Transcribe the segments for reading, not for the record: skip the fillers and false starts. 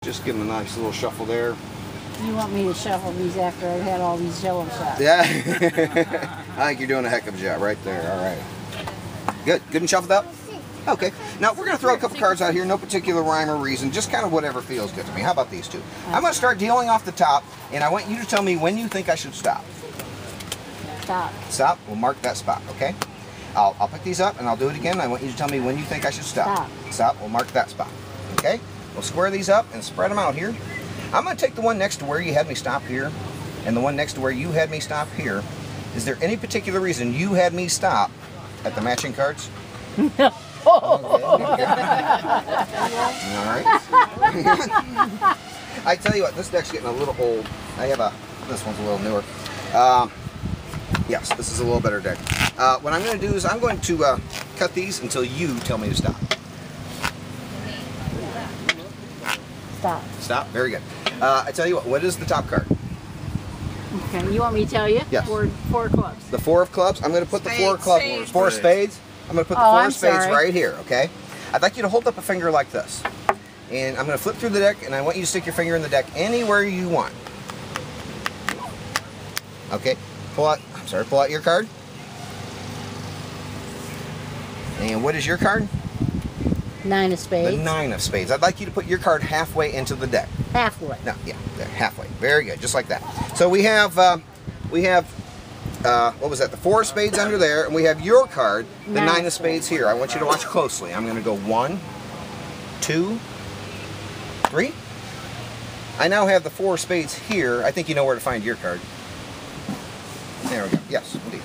Just give them a nice little shuffle there. You want me to shuffle these after I've had all these yellow shots? Yeah. I think you're doing a heck of a job right there. All right. Good. Good and shuffled up? Okay. Now, we're going to throw a couple cards out here. No particular rhyme or reason. Just kind of whatever feels good to me. How about these two? Okay. I'm going to start dealing off the top, and I want you to tell me when you think I should stop. Stop. Stop. We'll mark that spot, okay? I'll pick these up, and I'll do it again. I want you to tell me when you think I should stop. Stop. Stop. We'll mark that spot, okay? We'll square these up and spread them out here. I'm going to take the one next to where you had me stop here and the one next to where you had me stop here. Is there any particular reason you had me stop at the matching cards? No. Okay. All right. I tell you what, this deck's getting a little old. This one's a little newer. Yes, this is a little better deck. What I'm going to do is I'm going to cut these until you tell me to stop. Stop. Stop. Very good. I tell you what is the top card? Okay, you want me to tell you? Yes. Four clubs. The 4 of clubs. I'm going to put the 4 of clubs. 4 of spades. I'm going to put the 4 of spades right here, okay? I'd like you to hold up a finger like this. And I'm going to flip through the deck, and I want you to stick your finger in the deck anywhere you want. Okay, pull out your card. And what is your card? 9 of spades. The 9 of spades. I'd like you to put your card halfway into the deck. Halfway. No, yeah, there, halfway. Very good, just like that. So we have what was that? The 4 of spades under there, and we have your card, the 9 of spades here. I want you to watch closely. I'm going to go 1, 2, 3. I now have the 4 of spades here. I think you know where to find your card. There we go. Yes, indeed.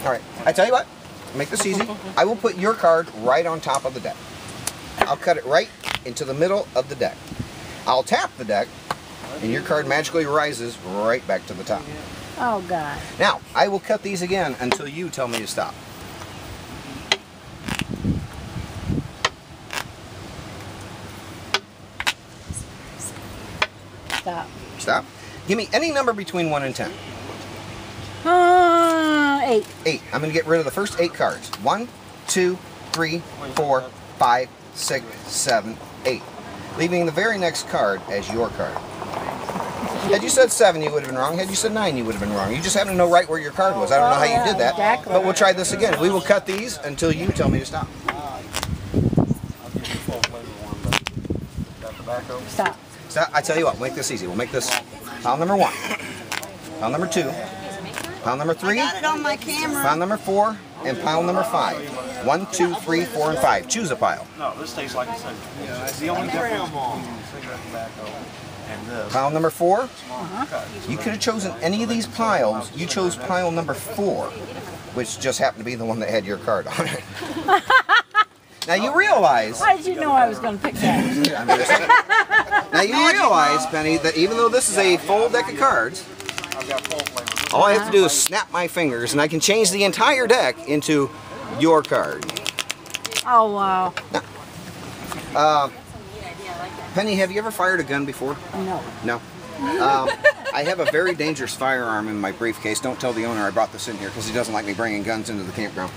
All right. I tell you what. Make this easy. I will put your card right on top of the deck. I'll cut it right into the middle of the deck. I'll tap the deck, and your card magically rises right back to the top. Oh, God. Now, I will cut these again until you tell me to stop. Stop. Stop. Give me any number between 1 and 10. 8. 8. I'm going to get rid of the first 8 cards. 1, 2, 3, 4, 5, 6, 7, 8. Leaving the very next card as your card. Had you said 7, you would have been wrong. Had you said 9, you would have been wrong. You just happen to know right where your card was. I don't know how you did that. Exactly. But we'll try this again. We will cut these until you tell me to stop. Stop. Stop. I tell you what, we'll make this easy. We'll make this pile number 1, pile number 2, pile number 3, I got it on my camera. pile number 4, and pile number 5. 1, 2, 3, 4, and 5. Choose a pile. No, this tastes like a cigarette. Yeah, it's the only difference between cigarette tobacco and this. Pile number 4. You could have chosen any of these piles. You chose pile number 4, which just happened to be the one that had your card on it. Now you realize... How did you know I was going to pick that? Now you realize, Penny, that even though this is a full deck of cards, all I have to do is snap my fingers and I can change the entire deck into your card. Oh, wow. Penny, have you ever fired a gun before? No. No. I have a very dangerous firearm in my briefcase. Don't tell the owner I brought this in here because he doesn't like me bringing guns into the campground.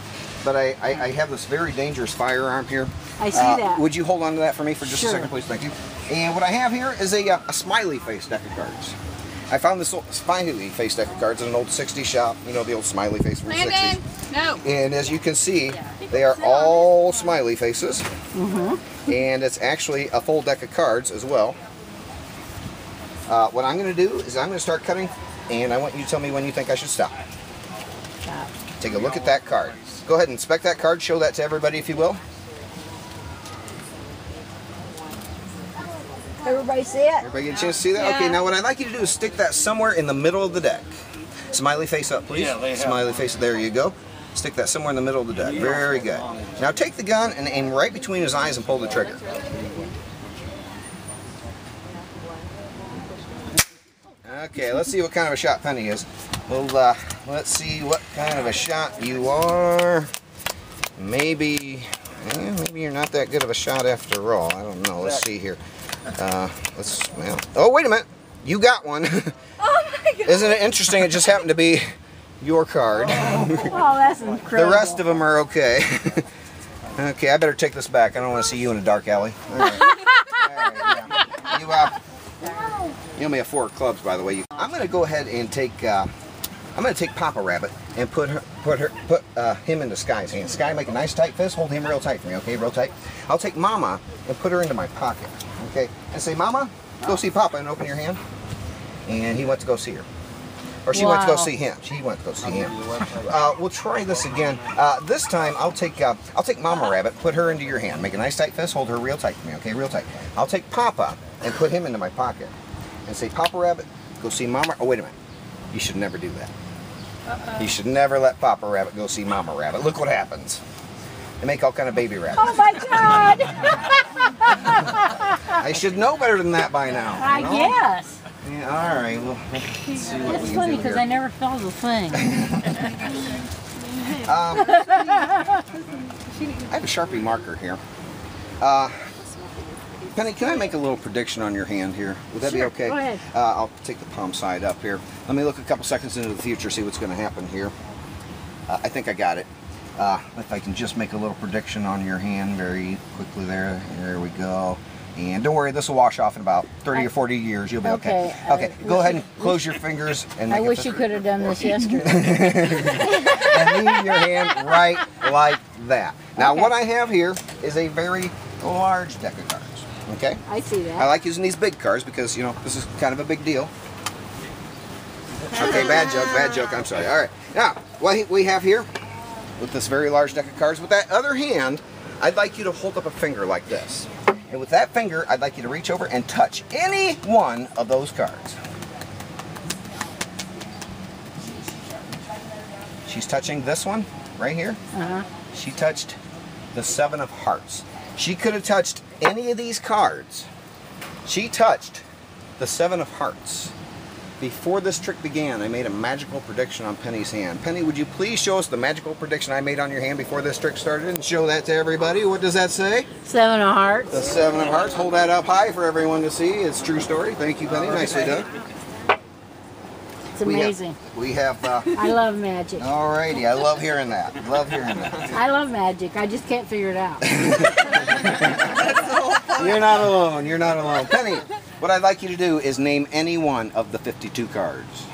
But I have this very dangerous firearm here. I see that. Would you hold on to that for me for just Sure. a second, please? Thank you. And what I have here is a smiley face deck of cards. I found this old smiley face deck of cards in an old 60s shop. You know, the old smiley face from the 60s. No. And as you can see, they are all smiley faces. And it's actually a full deck of cards as well. What I'm going to do is I'm going to start cutting, and I want you to tell me when you think I should stop. Stop. Take a look at that card. Go ahead and inspect that card. Show that to everybody if you will. Everybody see it? Everybody get a chance to see that? Yeah. Okay, now what I'd like you to do is stick that somewhere in the middle of the deck. Smiley face up, please. Yeah, they have. Smiley face, there you go. Stick that somewhere in the middle of the deck. Very good. Now take the gun and aim right between his eyes and pull the trigger. Okay, let's see what kind of a shot Penny is. Well, let's see what kind of a shot you are. Maybe you're not that good of a shot after all. I don't know. Let's see here. Oh, wait a minute. You got one. Oh my God. Isn't it interesting? It just happened to be your card. Oh, that's incredible. The rest of them are okay. Okay, I better take this back. I don't want to see you in a dark alley. All right. All right, yeah. You you only have 4 clubs, by the way. I'm going to go ahead and take Papa Rabbit and put him into Sky's hand. Sky, make a nice tight fist. Hold him real tight for me, okay? Real tight. I'll take Mama and put her into my pocket, okay? And say, Mama, go see Papa, and open your hand. And he went to go see her. Or she went to go see him. She went to go see him. We'll try this again. This time, I'll take Mama Rabbit, put her into your hand. Make a nice tight fist. Hold her real tight for me, okay? Real tight. I'll take Papa and put him into my pocket. And say, Papa Rabbit, go see Mama. Oh, wait a minute. You should never do that. You should never let Papa Rabbit go see Mama Rabbit. Look what happens. They make all kind of baby rabbits. Oh my God! I should know better than that by now. I guess. Yeah, all right. Well, let's see what That's we can funny do because here. I never felt the thing. I have a Sharpie marker here. Penny, can I make a little prediction on your hand here? Would that be Sure, okay? go ahead. I'll take the palm side up here. Let me look a couple seconds into the future, see what's going to happen here. I think I got it. If I can just make a little prediction on your hand very quickly there. There we go. And don't worry, this will wash off in about 30 or 40 years. You'll be okay. Okay, go ahead and close your fingers. And I make wish you could have done this yesterday. and leave your hand right like that. Now, Okay. what I have here is a very large deck of cards. Okay? I see that. I like using these big cards because, you know, this is kind of a big deal. Okay, bad joke, I'm sorry. All right, now, what we have here with this very large deck of cards, with that other hand, I'd like you to hold up a finger like this. And with that finger, I'd like you to reach over and touch any one of those cards. She's touching this one right here. She touched the 7 of Hearts. She could have touched any of these cards. She touched the 7 of Hearts. Before this trick began, I made a magical prediction on Penny's hand. Penny, would you please show us the magical prediction I made on your hand before this trick started and show that to everybody? What does that say? 7 of Hearts. The 7 of Hearts. Hold that up high for everyone to see. It's a true story. Thank you, Penny. Nicely done. It's amazing. We have I love magic. alrighty. I love hearing that. Love hearing that. I love magic. I just can't figure it out. You're not alone. You're not alone. Penny, what I'd like you to do is name any one of the 52 cards.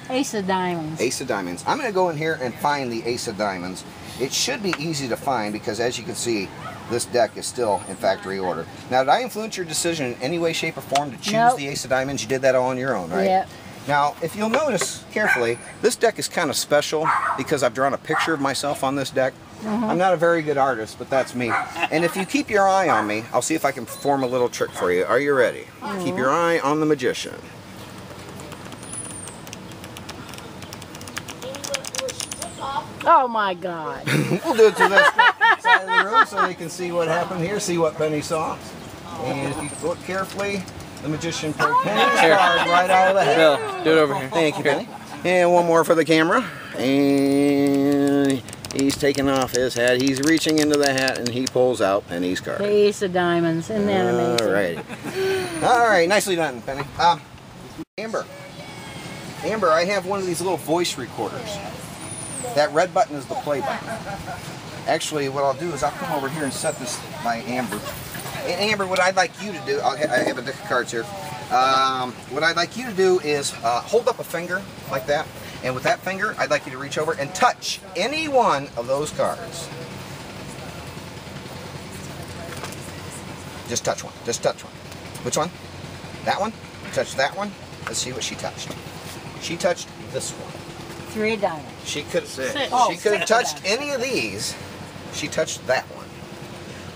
Ace of Diamonds. Ace of Diamonds. I'm going to go in here and find the Ace of Diamonds. It should be easy to find because, as you can see, this deck is still in factory order. Now, did I influence your decision in any way, shape, or form to choose Nope. the Ace of Diamonds? You did that all on your own, right? Yep. Now, if you'll notice carefully, this deck is kind of special because I've drawn a picture of myself on this deck. I'm not a very good artist, but that's me. And if you keep your eye on me, I'll see if I can perform a little trick for you. Are you ready? Keep your eye on the magician. Oh my God. We'll do it to this side of the room so they can see what happened here, see what Penny saw. And if you look carefully, the magician pulled Penny's card right out of the hat. Bill, do it over here. Thank you, Penny. And one more for the camera. And he's taking off his hat. He's reaching into the hat and he pulls out Penny's card. The Ace of Diamonds. Isn't that amazing? All right. All right, nicely done, Penny. Amber. Amber, I have one of these little voice recorders. That red button is the play button. Actually, what I'll do is I'll come over here and set this by Amber. And Amber, what I'd like you to do, I have a deck of cards here. What I'd like you to do is hold up a finger like that. And with that finger, I'd like you to reach over and touch any one of those cards. Just touch one. Just touch one. Which one? That one? Touch that one. Let's see what she touched. She touched this one. 3 of Diamonds. She could Oh, she could have 6 of touched diamonds. any of these. She touched that one.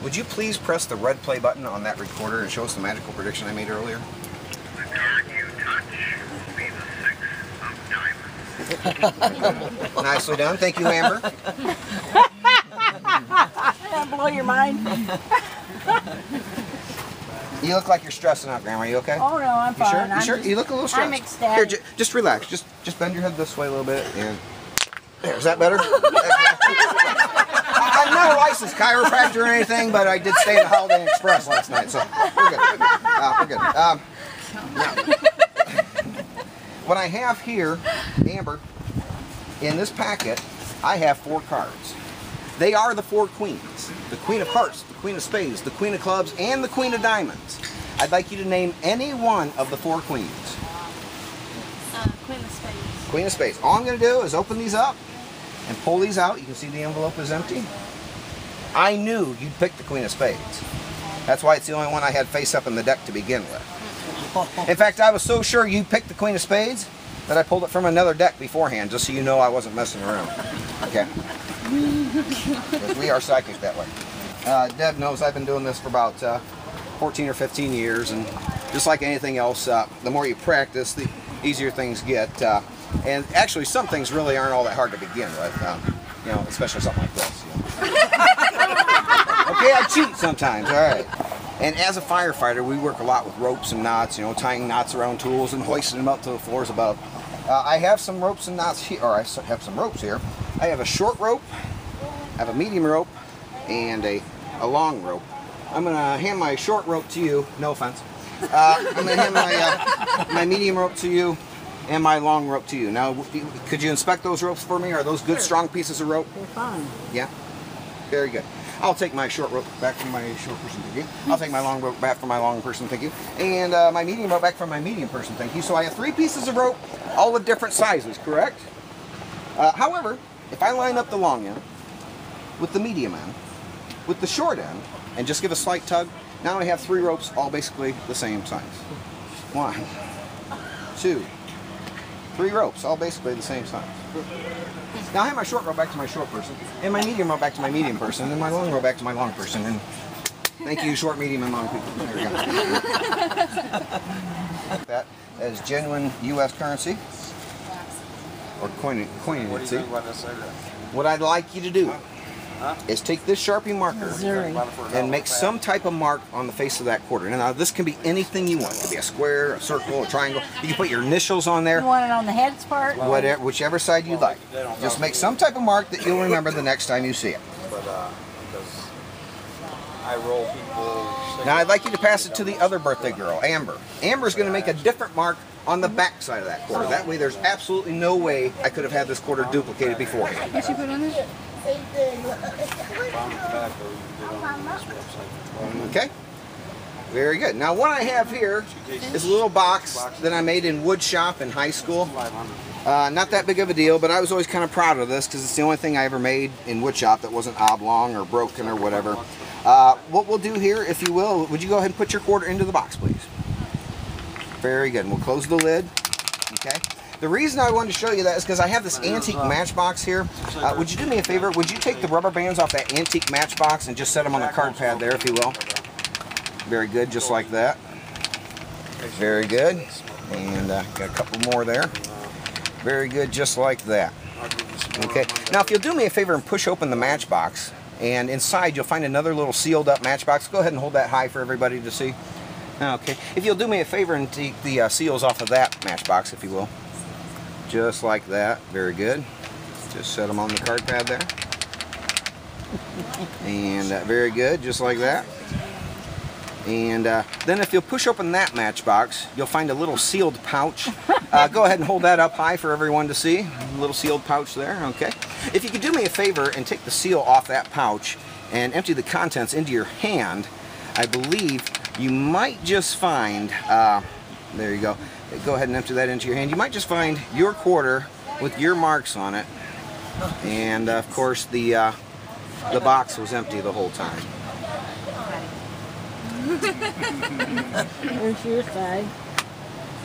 Would you please press the red play button on that recorder and show us the magical prediction I made earlier? The card you touch will be the 6 of diamonds. Nicely done. Thank you, Amber. That blow your mind? You look like you're stressing out, Grandma. Are you okay? Oh no, I'm You sure? fine. You I'm sure? just- You look a little stressed. I'm ecstatic. Here, just relax. Just bend your head this way a little bit. And there. Is that better? I'm not a licensed chiropractor or anything, but I did stay at the Holiday Inn Express last night, so we're good. We're good. Now, what I have here, Amber, in this packet, I have 4 cards. They are the four queens. The Queen of Hearts, the Queen of Spades, the Queen of Clubs, and the Queen of Diamonds. I'd like you to name any one of the four queens. Queen of Spades. Queen of Spades. All I'm going to do is open these up and pull these out. You can see the envelope is empty. I knew you'd pick the Queen of Spades. That's why it's the only one I had face up in the deck to begin with. In fact, I was so sure you picked the Queen of Spades that I pulled it from another deck beforehand, just so you know I wasn't messing around. Okay. Because we are psychic that way. Deb knows I've been doing this for about 14 or 15 years, and just like anything else, the more you practice, the easier things get. And actually, some things really aren't all that hard to begin with, you know, especially something like this. You know. Okay, I cheat sometimes, all right. And as a firefighter, we work a lot with ropes and knots, you know, tying knots around tools and hoisting them up to the floors above. I have some ropes and knots here, or I have some ropes here. I have a short rope, I have a medium rope, and a long rope. I'm going to hand my short rope to you, no offense. I'm going to hand my medium rope to you and my long rope to you. Now, could you inspect those ropes for me? Are those good, strong pieces of rope? They're fine. Yeah? Very good. I'll take my short rope back from my short person, thank you. I'll take my long rope back from my long person, thank you. And my medium rope back from my medium person, thank you. So I have 3 pieces of rope, all of different sizes, correct? However, if I line up the long end with the medium end, with the short end, and just give a slight tug, now I have 3 ropes, all basically the same size. 1, 2, 3 ropes, all basically the same size. Now I have my short rope back to my short person, and my medium rope back to my medium person, and my long rope back to my long person. And thank you, short, medium, and long people. There we go. That is genuine U.S. currency, or coinage. What do you think about this? What I'd like you to do is take this Sharpie marker Missouri. and make some type of mark on the face of that quarter. Now this can be anything you want. It could be a square, a circle, a triangle. You can put your initials on there. You want it on the heads part? Whatever, whichever side you'd like. Just make some type of mark that you'll remember the next time you see it. But because I roll people. Now I'd like you to pass it to the other birthday girl, Amber. Amber's going to make a different mark on the back side of that quarter. That way there's absolutely no way I could have had this quarter duplicated beforehand. What you put on there? Okay? Very good. Now what I have here is a little box that I made in wood shop in high school. Not that big of a deal, but I was always kind of proud of this because it's the only thing I ever made in wood shop that wasn't oblong or broken or whatever. What we'll do here, if you will, would you go ahead and put your quarter into the box, please? Very good. And we'll close the lid. Okay. The reason I wanted to show you that is because I have this antique matchbox here. Would you do me a favor? Would you take the rubber bands off that antique matchbox and just set them on the card pad there, if you will? Very good, just like that. Very good. And got a couple more there. Very good, just like that. Okay. Now, if you'll do me a favor and push open the matchbox, and inside you'll find another little sealed up matchbox. Go ahead and hold that high for everybody to see. Okay. If you'll do me a favor and take the seals off of that matchbox, if you will. Just like that. Very good. Just set them on the card pad there. And very good, just like that. And then if you'll push open that matchbox, you'll find a little sealed pouch. Go ahead and hold that up high for everyone to see. A little sealed pouch there, okay. If you could do me a favor and take the seal off that pouch and empty the contents into your hand, I believe you might just find, there you go. Go ahead and empty that into your hand. You might just find your quarter with your marks on it. And of course the box was empty the whole time. There's your side.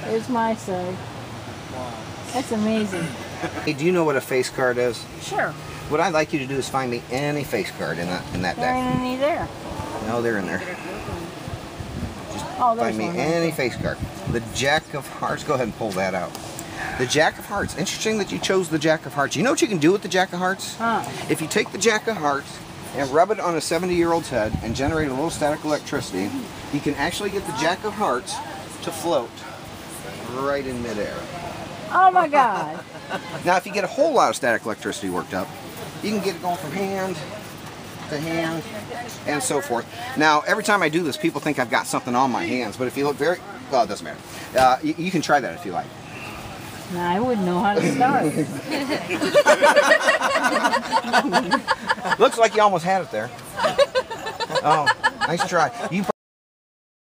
There's my side. That's amazing. Hey, do you know what a face card is? Sure. What I'd like you to do is find me any face card in that There deck. ain't any there. No, they're in there. Oh, there's Find me one. any face card. The Jack of Hearts. Go ahead and pull that out. The Jack of Hearts. Interesting that you chose the Jack of Hearts. You know what you can do with the Jack of Hearts? Huh. If you take the Jack of Hearts and rub it on a 70-year-old's head and generate a little static electricity, you can actually get the Jack of Hearts to float right in midair. Oh my God. Now, if you get a whole lot of static electricity worked up, you can get it going from hand to hand and so forth. Now, every time I do this, people think I've got something on my hands, but if you look very, well, it doesn't matter. You can try that if you like. Now, I wouldn't know how to start. Looks like you almost had it there. Oh, nice try. You